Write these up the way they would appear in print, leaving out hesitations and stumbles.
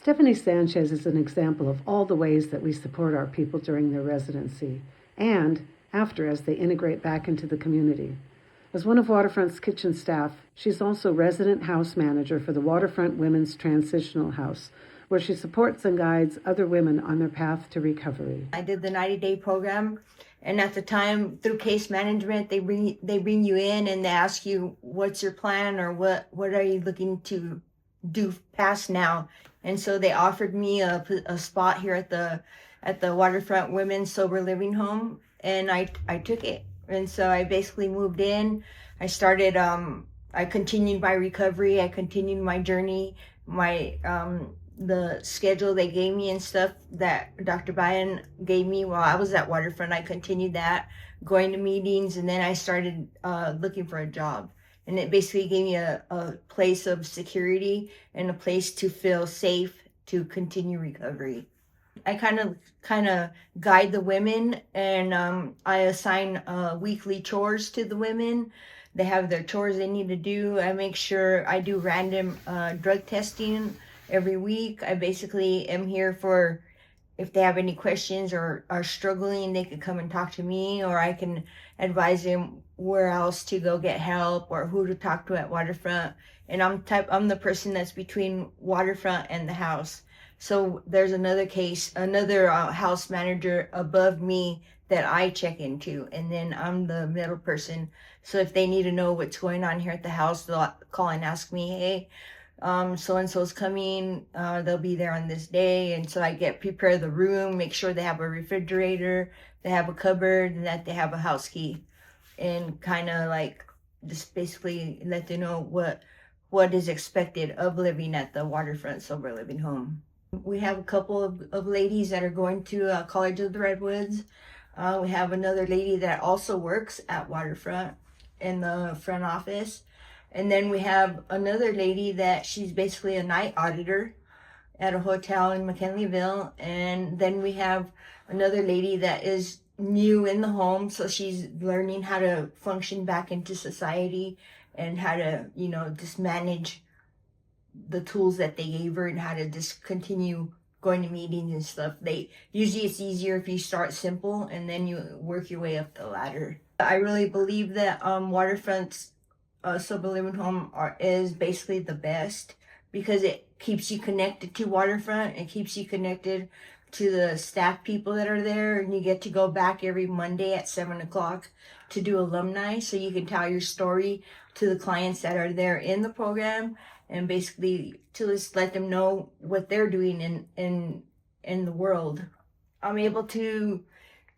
Stephanie Sanchez is an example of all the ways that we support our people during their residency and after as they integrate back into the community. As one of Waterfront's kitchen staff, she's also resident house manager for the Waterfront Women's Transitional House, where she supports and guides other women on their path to recovery. I did the 90-day program, and at the time, through case management, they bring you in and they ask you, what's your plan, or what are you looking to do past now? And so they offered me a spot here at the Waterfront Women's Sober Living Home, and I took it. And so I basically moved in. I started, I continued my recovery. I continued my journey, the schedule they gave me and stuff that Dr. Bayan gave me while I was at Waterfront. I continued that, going to meetings, and then I started looking for a job. And it basically gave me a place of security and a place to feel safe to continue recovery. I kind of guide the women, and I assign weekly chores to the women. They have their chores they need to do. I make sure I do random drug testing every week. I basically am here for, if they have any questions or are struggling, they can come and talk to me, or I can advise them where else to go get help or who to talk to at Waterfront. And I'm the person that's between Waterfront and the house. So there's another house manager above me that I check into, and then I'm the middle person. So if they need to know what's going on here at the house, they'll call and ask me, hey, so-and-so's coming, they'll be there on this day. And so I prepare the room, make sure they have a refrigerator, they have a cupboard, and that they have a house key, and kind of like just basically let them know what is expected of living at the Waterfront Sober Living Home. We have a couple of ladies that are going to College of the Redwoods. We have another lady that also works at Waterfront in the front office. And then we have another lady that she's basically a night auditor at a hotel in McKinleyville. And then we have another lady that is new in the home, so she's learning how to function back into society and how to, just manage the tools that they gave her and how to just continue going to meetings and stuff. Usually it's easier if you start simple and then you work your way up the ladder. I really believe that Waterfront's Sober Living Home is basically the best, because it keeps you connected to Waterfront. It keeps you connected to the staff people that are there, and you get to go back every Monday at 7:00 to do alumni, so you can tell your story to the clients that are there in the program, and basically to just let them know what they're doing in the world. I'm able to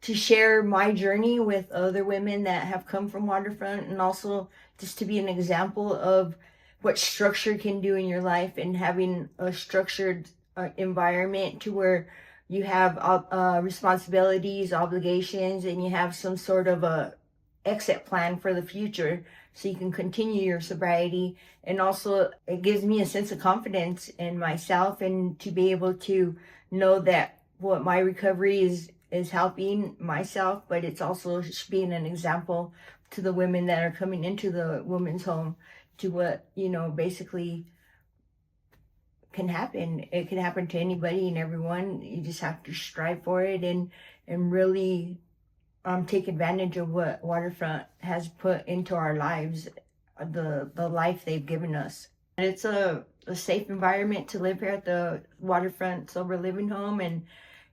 share my journey with other women that have come from Waterfront, and also just to be an example of what structure can do in your life, and having a structured environment to where you have responsibilities, obligations, and you have some sort of a exit plan for the future so you can continue your sobriety. And also it gives me a sense of confidence in myself, and to be able to know that what my recovery is helping myself, but it's also being an example to the women that are coming into the women's home, to what, basically can happen. It can happen to anybody and everyone. You just have to strive for it and really take advantage of what Waterfront has put into our lives, the life they've given us. And it's a safe environment to live here at the Waterfront Sober Living Home,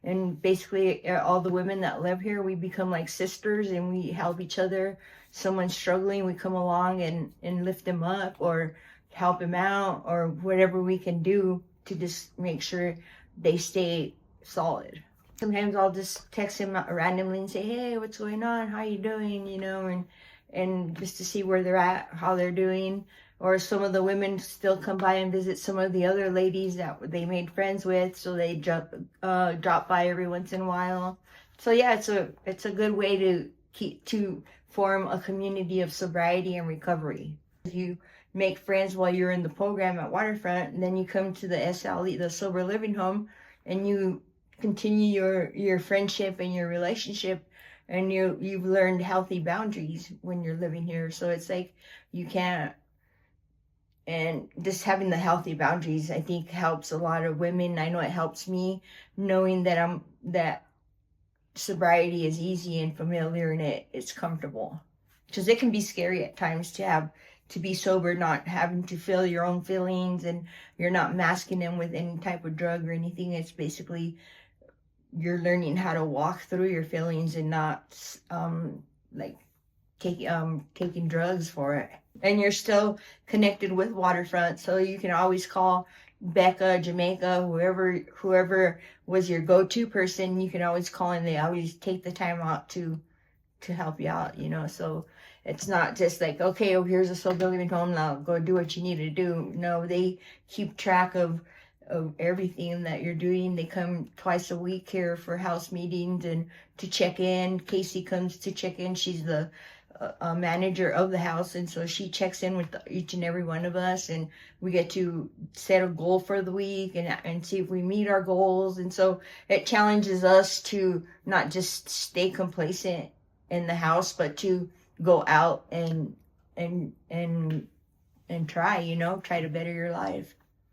and basically all the women that live here, we become like sisters, and we help each other. Someone's struggling, we come along and lift them up or help them out, or whatever we can do to just make sure they stay solid. Sometimes I'll just text them randomly and say, hey, what's going on? How you doing? And just to see where they're at, how they're doing. Or some of the women still come by and visit some of the other ladies that they made friends with, so they drop by every once in a while. So yeah, it's a good way to form a community of sobriety and recovery. If you make friends while you're in the program at Waterfront, and then you come to the SLE, the Sober Living Home, and you continue your friendship and your relationship, and you've learned healthy boundaries when you're living here. So it's like you can't and just having the healthy boundaries, I think, helps a lot of women. I know it helps me, knowing that sobriety is easy and familiar, and it's comfortable, because it can be scary at times to be sober, not having to feel your own feelings, and you're not masking them with any type of drug or anything. It's basically you're learning how to walk through your feelings and not like taking drugs for it. And you're still connected with Waterfront, so you can always call Becca, Jamaica, whoever was your go-to person. You can always call, and they always take the time out to help you out, so it's not just like, okay, oh, here's a sober living home, now go do what you need to do. No, they keep track of everything that you're doing. They come twice a week here for house meetings and to check in. Casey comes to check in. She's the manager of the house, and so she checks in with each and every one of us, and we get to set a goal for the week and see if we meet our goals. And so it challenges us to not just stay complacent in the house, but to go out and try to better your life.